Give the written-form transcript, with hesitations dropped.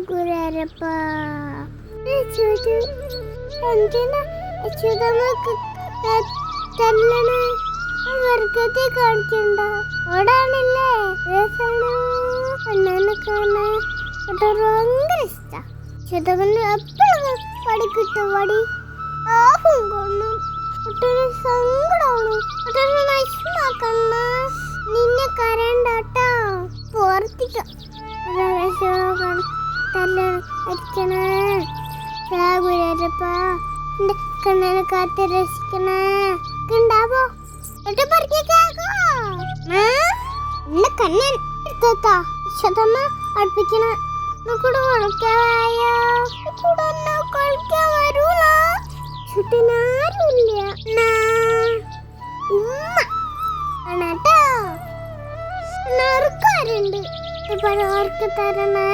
ഗുരുവായൂരപ്പ എന്തിനാ അച്യുതമ്മക്ക് തല്ലണേ? വർഗത്തെ കാണിക്കണ്ട ഓടാണില്ലേ? അണ്ണനെ കാണാൻ ഭയങ്കര ഇഷ്ട. അച്യുതമ്മന് എപ്പോഴും വടി കിട്ടും. വടി ആഹും കൊണ്ടും സങ്കടമാണ്. വിഷമാക്കണ്ണ, നിന്നെ കരണ്ടാട്ടോ. പുറത്തിക്കോ ഗുരുവായൂരപ്പ എന്റെ കണ്ണനെ കാത്ത് രക്ഷിക്കണേ. ഉണ്ടാവോ എന്റെ കണ്ണൻ എടുത്തോത്താ ശതമ്മ അടുപ്പിക്കണ കൂടെ കളിക്കാവായോ? കൂടെ കളിക്കാൻ വരൂല. ചുട്ടിനാരുമില്ല ഉമ്മ കേട്ടോ. നെറുക്കാരുണ്ട്. ഇപ്പൊ ഓർക്ക് തരണേ.